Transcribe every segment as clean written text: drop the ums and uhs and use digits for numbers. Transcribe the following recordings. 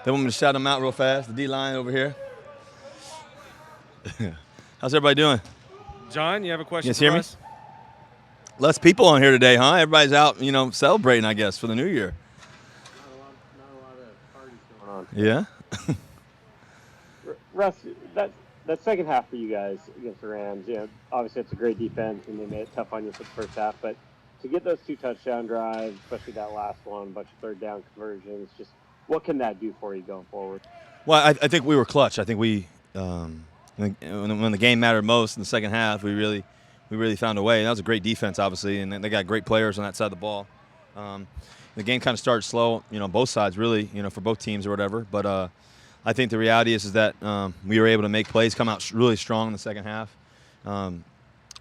They want me to shout them out real fast. The D-line over here. How's everybody doing? John, you have a question You guys for hear me? us? Less people on here today, huh? Everybody's out, celebrating, I guess, for the new year. Not a lot of parties going on. Yeah? Russ, that second half for you guys against the Rams, obviously it's a great defense and they made it tough on you for the first half, but to get those 2 touchdown drives, especially that last one, a bunch of third down conversions, just what can that do for you going forward? Well, I think we were clutch. I think when the game mattered most in the second half, we really found a way. And that was a great defense, obviously, and they got great players on that side of the ball. The game kind of started slow, both sides really, for both teams or whatever. But I think the reality is that we were able to make plays, come out really strong in the second half.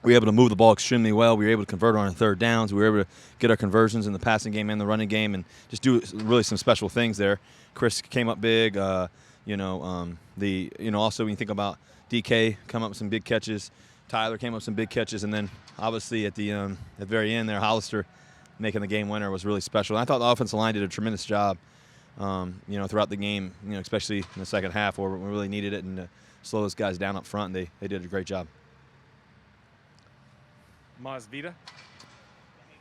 We were able to move the ball extremely well. We were able to convert on our third downs. We were able to get our conversions in the passing game and the running game and just do really some special things there. Chris came up big. Also when you think about DK come up with some big catches, Tyler came up with some big catches, and then obviously at the very end there, Hollister making the game winner was really special. And I thought the offensive line did a tremendous job, throughout the game, especially in the second half where we really needed it, and to slow those guys down up front. They did a great job. Masvita?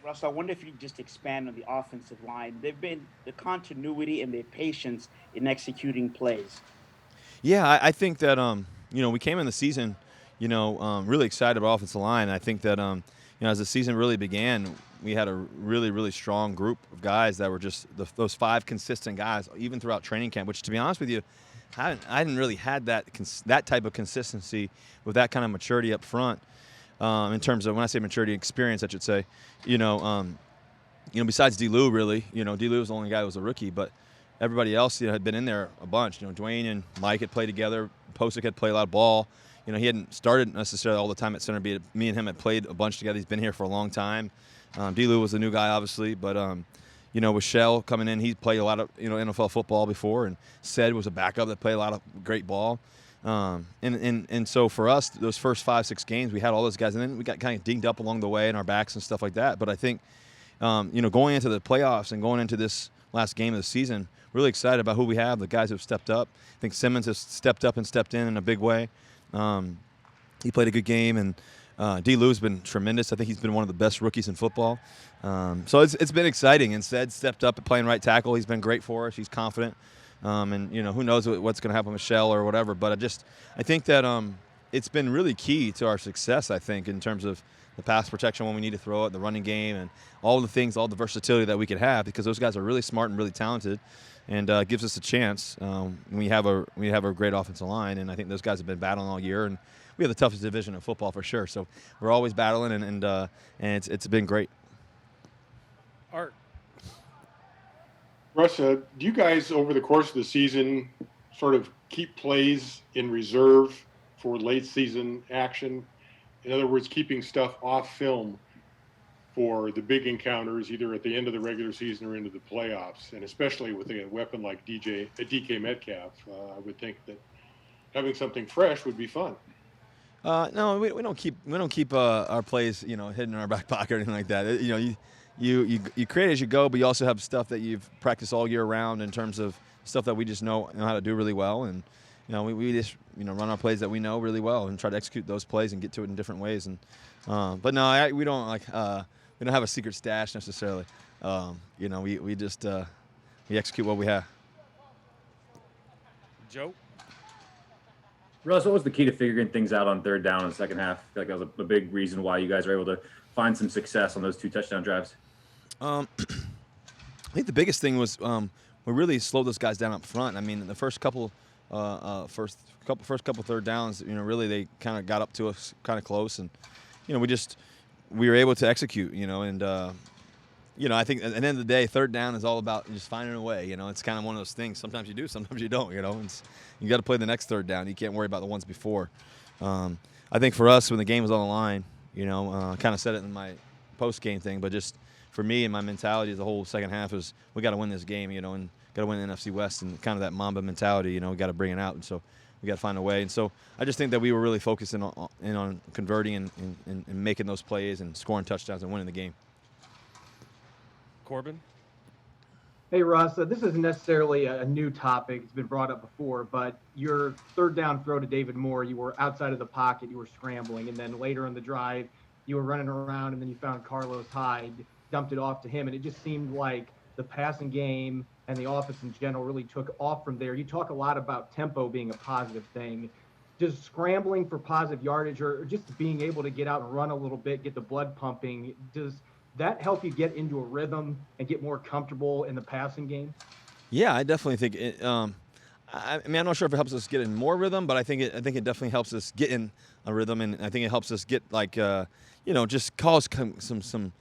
Russ, I wonder if you could just expand on the offensive line. They've been the continuity and their patience in executing plays. Yeah, I think that we came in the season, really excited about offensive line. I think that as the season really began, we had a really, really strong group of guys that were just those 5 consistent guys, even throughout training camp. Which, to be honest with you, I hadn't really had that type of consistency with that kind of maturity up front. In terms of, when I say maturity, experience, I should say, besides D-Lou, really, D-Lou was the only guy who was a rookie, but everybody else, had been in there a bunch. Dwayne and Mike had played together. Posick had played a lot of ball. He hadn't started necessarily all the time at center. Me and him had played a bunch together. He's been here for a long time. D-Lou was a new guy, obviously, but with Shell coming in, he played a lot of NFL football before, and Ced was a backup that played a lot of great ball. And so for us, those first 5-6 games, we had all those guys, and then we got kind of dinged up along the way in our backs and stuff like that. But I think, going into the playoffs and going into this last game of the season, really excited about who we have, the guys who have stepped up. I think Simmons has stepped up and stepped in a big way. He played a good game, and D-Lou's been tremendous. I think he's been one of the best rookies in football. So it's been exciting. And Ced stepped up at playing right tackle. He's been great for us. He's confident. And who knows what's going to happen with Shell or whatever. But I think that it's been really key to our success, I think, in terms of the pass protection when we need to throw it, the running game, and all the things, all the versatility that we could have, because those guys are really smart and really talented, and gives us a chance. We have a great offensive line, and I think those guys have been battling all year, and we have the toughest division of football for sure. So we're always battling, and it's been great. Art. Russ, do you guys over the course of the season sort of keep plays in reserve for late season action? In other words, keeping stuff off film for the big encounters, either at the end of the regular season or into the playoffs, and especially with a weapon like DK Metcalf, I would think that having something fresh would be fun. No, we don't keep our plays hidden in our back pocket or anything like that. You create as you go, but you also have stuff that you've practiced all year round in terms of stuff that we just know how to do really well, and we just run our plays that we know really well and try to execute those plays and get to it in different ways. And but no, we don't we don't have a secret stash necessarily. We just we execute what we have. Joe. Russ, what was the key to figuring things out on third down in the second half? I feel like that was a big reason why you guys were able to find some success on those 2 touchdown drives. I think the biggest thing was we really slowed those guys down up front. I mean, the first couple third downs, really they kind of got up to us kind of close, and we were able to execute, and I think at the end of the day, third down is all about just finding a way. It's kind of one of those things. Sometimes you do, sometimes you don't. You got to play the next third down. You can't worry about the ones before. I think for us, when the game was on the line, kind of said it in my post-game thing, but just for me and my mentality the whole second half is we got to win this game, and got to win the NFC West, and kind of that Mamba mentality, we got to bring it out, and so we got to find a way. And so I just think that we were really focusing on converting and making those plays and scoring touchdowns and winning the game. Corbin. Hey, Russ, this isn't necessarily a new topic. It's been brought up before, but your third down throw to David Moore, you were outside of the pocket, you were scrambling, and then later in the drive, you were running around, and then you found Carlos Hyde, dumped it off to him, and it just seemed like the passing game and the offense in general really took off from there. You talk a lot about tempo being a positive thing. Just scrambling for positive yardage or just being able to get out and run a little bit, get the blood pumping, does that help you get into a rhythm and get more comfortable in the passing game? Yeah, I definitely think it. I mean, I'm not sure if it helps us get in more rhythm, but I think it definitely helps us get in a rhythm, and I think it helps us get just cause some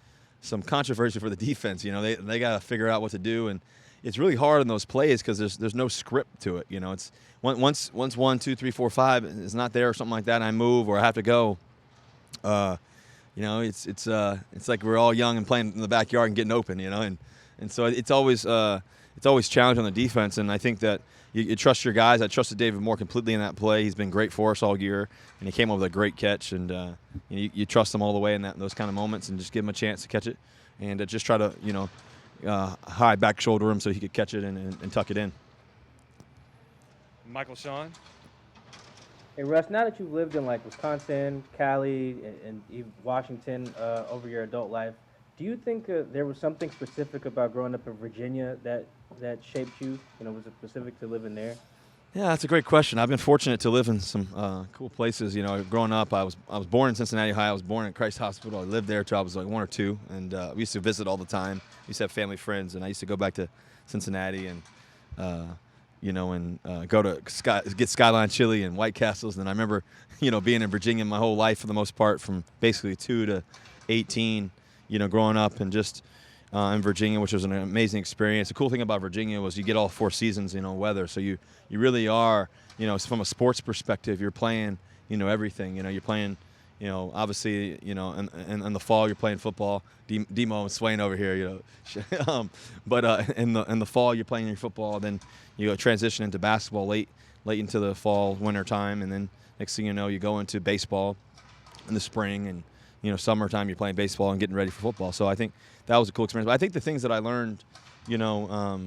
controversy for the defense. You know, they got to figure out what to do, and it's really hard in those plays because there's no script to it. You know, it's once 1, 2, 3, 4, 5 is not there or something like that, and I move or I have to go. You know, it's like we're all young and playing in the backyard and getting open. You know, and so it's always challenging on the defense, and I think that you trust your guys. I trusted David Moore completely in that play. He's been great for us all year, and he came up with a great catch. And you trust him all the way in those kind of moments, and just give him a chance to catch it, and just try to high back shoulder him so he could catch it and tuck it in. Michael Sean. Hey Russ, now that you've lived in like Wisconsin, Cali, and even Washington over your adult life, do you think there was something specific about growing up in Virginia that shaped you? You know, was it specific to living there? Yeah, that's a great question. I've been fortunate to live in some cool places. You know, growing up, I was born in Cincinnati, Ohio. I was born at Christ Hospital. I lived there till I was like 1 or 2, and we used to visit all the time. We used to have family friends, and I used to go back to Cincinnati and go to get Skyline Chili and White Castles. And I remember, being in Virginia my whole life for the most part, from basically 2 to 18. Growing up and just in Virginia, which was an amazing experience. The cool thing about Virginia was you get all 4 seasons, weather. So you really are, from a sports perspective, you're playing, everything. You're playing, obviously, in the fall you're playing football. Demo and Swain over here, but in the fall you're playing your football. Then you transition into basketball late into the fall, winter time, and then next thing you know, you go into baseball in the spring, and summertime you're playing baseball and getting ready for football. So I think that was a cool experience. But I think the things that I learned, for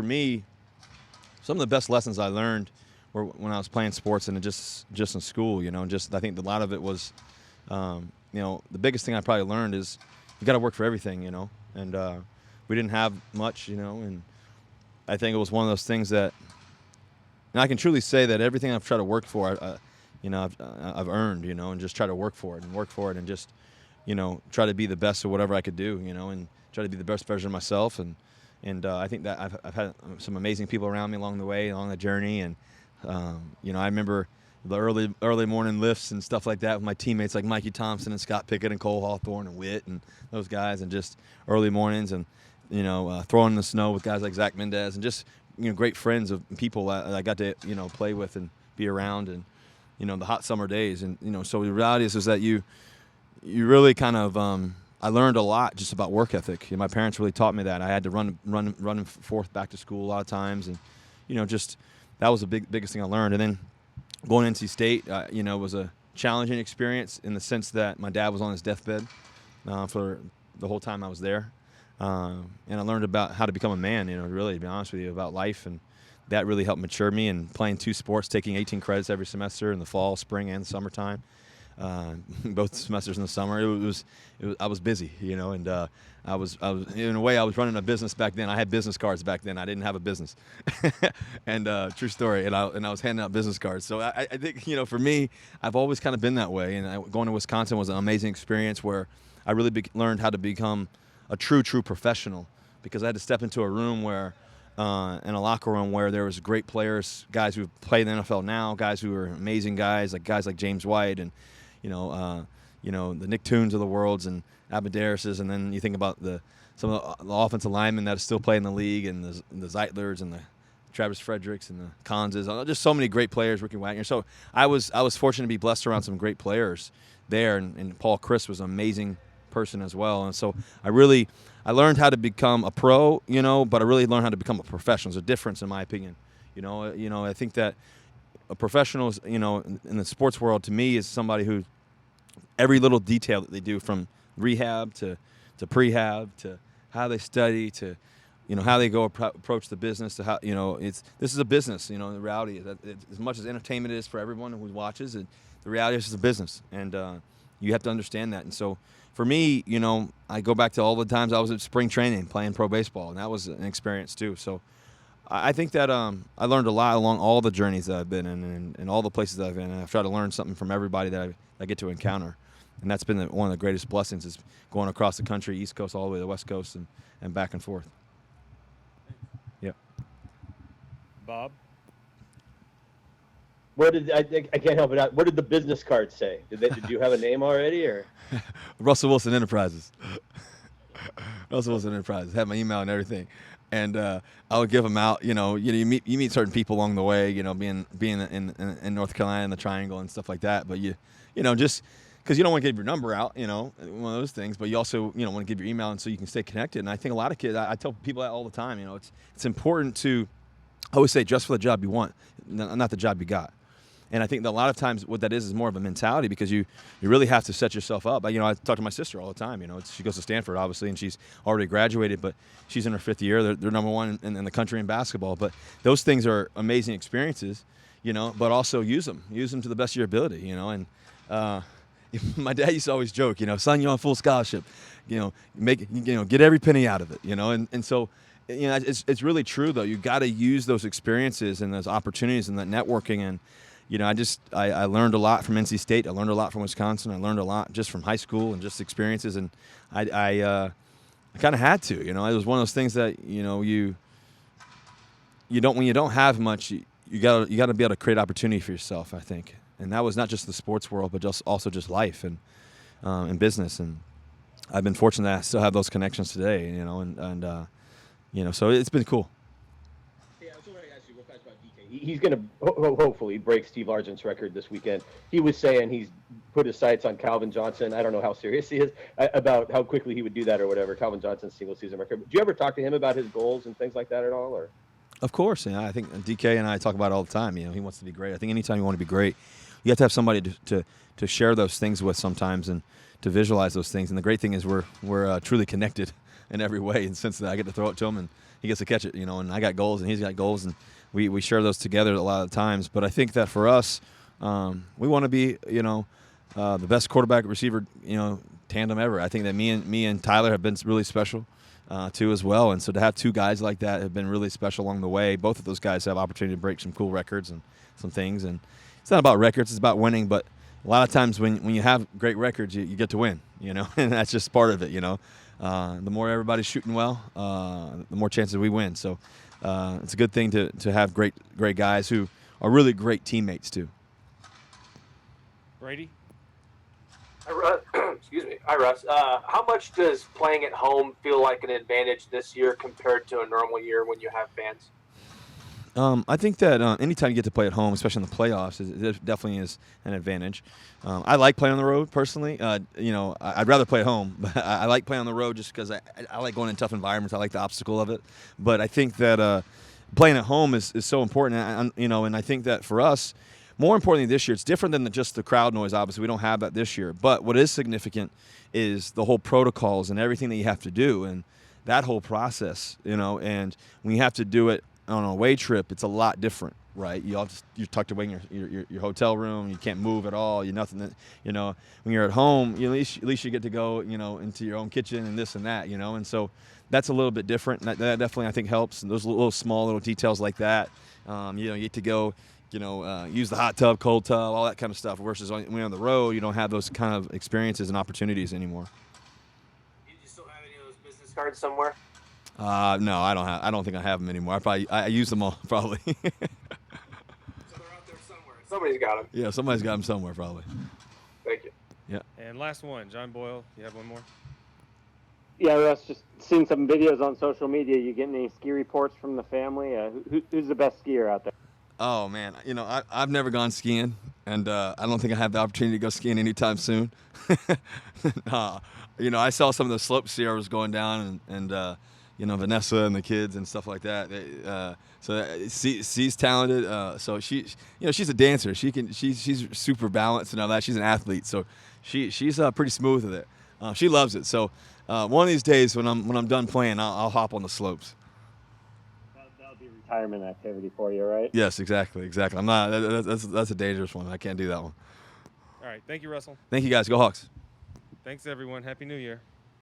me, some of the best lessons I learned were when I was playing sports and just in school. I think a lot of it was, the biggest thing I probably learned is you got to work for everything. And we didn't have much. And I think it was one of those things that, and I can truly say that everything I've tried to work for, I've earned, and just try to work for it and just, try to be the best of whatever I could do, and try to be the best version of myself. And I think that I've had some amazing people around me along the way, along the journey. And, I remember the early morning lifts and stuff like that with my teammates like Mikey Thompson and Scott Pickett and Cole Hawthorne and Witt and those guys, and just early mornings and, throwing in the snow with guys like Zach Mendez and just, great friends of people that I got to, play with and be around, and, the hot summer days. And, so the reality is that you really kind of, I learned a lot just about work ethic. My parents really taught me that. I had to run forth back to school a lot of times, and, just that was the biggest thing I learned. And then going to NC State, was a challenging experience in the sense that my dad was on his deathbed for the whole time I was there. And I learned about how to become a man, really, to be honest with you, about life. And that really helped mature me. And playing 2 sports, taking 18 credits every semester in the fall, spring, and summertime, both semesters in the summer, I was busy, and I was in a way I was running a business back then. I had business cards back then. I didn't have a business, and true story. And I was handing out business cards. So I think for me, I've always kind of been that way. And going to Wisconsin was an amazing experience where I really learned how to become a true professional, because I had to step into a room where. In a locker room where there was great players, guys who play in the NFL now, guys who are amazing guys like James White and the Nick Toons of the worlds and Abadarises, and then you think about some of the offensive linemen that still play in the league, and the Zeitlers and the Travis Fredericks and the Conses, just so many great players, Ricky Wagner. So I was fortunate to be blessed around some great players there, and Paul Chris was an amazing person as well. And so I learned how to become a pro, but I really learned how to become a professional. There's a difference, in my opinion. I think that a professional is, in the sports world, to me, is somebody who every little detail that they do, from rehab to prehab to how they study to how they go approach the business, to how, this is a business. The reality is that as much as entertainment is for everyone who watches, the reality is it's a business, and you have to understand that. And so for me, I go back to all the times I was at spring training playing pro baseball, and that was an experience too. So I think that I learned a lot along all the journeys that I've been in, and all the places that I've been. And I've tried to learn something from everybody that I get to encounter. And that's been one of the greatest blessings, is going across the country, East Coast all the way to the West Coast, and back and forth. Yeah. Bob. What did I can't help it out. What did the business card say? Did you have a name already, or? Russell Wilson Enterprises. Russell Wilson Enterprises. Had my email and everything. And I would give them out. You meet certain people along the way. Being in North Carolina in the Triangle and stuff like that. But just because you don't want to give your number out. One of those things. But you also want to give your email, and so you can stay connected. And I think a lot of kids. I tell people that all the time. It's important to, I always say, dress for the job you want, not the job you got. And I think that a lot of times what that is more of a mentality, because you really have to set yourself up. I talk to my sister all the time. She goes to Stanford, obviously, and she's already graduated, but she's in her 5th year. They're number one in the country in basketball. But those things are amazing experiences, but also use them to the best of your ability, And my dad used to always joke, son, you're on full scholarship, get every penny out of it, And so, it's really true, though. You got to use those experiences and those opportunities and that networking. And I learned a lot from NC State. I learned a lot from Wisconsin. I learned a lot just from high school and just experiences. And I kind of had to. It was one of those things that you don't, when you don't have much, you got to be able to create opportunity for yourself, I think. And that was not just the sports world, but also just life and business. And I've been fortunate that I still have those connections today. So it's been cool. He's going to hopefully break Steve Largent's record this weekend. He was saying he's put his sights on Calvin Johnson. I don't know how serious he is about how quickly he would do that or whatever. Calvin Johnson's single-season record. Do you ever talk to him about his goals and things like that at all? Or? Of course. I think DK and I talk about it all the time. He wants to be great. I think anytime you want to be great, you have to have somebody to share those things with sometimes and to visualize those things. And the great thing is we're truly connected in every way. And since I get to throw it to him and he gets to catch it, and I got goals and he's got goals, and we share those together a lot of the times. But I think that for us, we want to be, the best quarterback receiver, tandem ever. I think that me and Tyler have been really special too as well. And so to have two guys like that have been really special along the way. Both of those guys have opportunity to break some cool records and some things. And it's not about records, it's about winning. But a lot of times when you have great records, you get to win, and that's just part of it, The more everybody's shooting well, the more chances we win. So it's a good thing to have great guys who are really great teammates too. Brady? Excuse me. Hi, Russ. How much does playing at home feel like an advantage this year compared to a normal year when you have fans? I think that anytime you get to play at home, especially in the playoffs, it definitely is an advantage. I like playing on the road personally. I'd rather play at home, but I like playing on the road just because I like going in tough environments. I like the obstacle of it. But I think that playing at home is so important. And I think that for us, more importantly this year, it's different than just the crowd noise. Obviously, we don't have that this year. But what is significant is the whole protocols and everything that you have to do and that whole process. And when you have to do it on an away trip, it's a lot different, right? You're tucked away in your hotel room. You can't move at all. You're nothing. When you're at home, at least you get to go, into your own kitchen and this and that, And so that's a little bit different. And that definitely I think helps. And those little small little details like that. You get to go, use the hot tub, cold tub, all that kind of stuff. Versus when you're on the road, you don't have those kind of experiences and opportunities anymore. Do you still have any of those business cards somewhere? No, I don't have. I don't think I have them anymore. I use them all probably. So they're out there somewhere. Somebody's got them. Yeah, somebody's got them somewhere probably. Thank you. Yeah. And last one, John Boyle. You have one more? Yeah, Russ, just seeing some videos on social media. You getting any ski reports from the family? Who's the best skier out there? Oh man, I've never gone skiing, and I don't think I have the opportunity to go skiing anytime soon. I saw some of the slopes Sierra was going down, and Vanessa and the kids and stuff like that. She's talented. So she's a dancer. She's super balanced and all that. She's an athlete, so she's pretty smooth with it. She loves it. So one of these days when I'm done playing, I'll hop on the slopes. retirement activity for you, right? Yes, exactly. I'm not. That's a dangerous one. I can't do that one. All right. Thank you, Russell. Thank you guys. Go Hawks. Thanks, everyone. Happy New Year.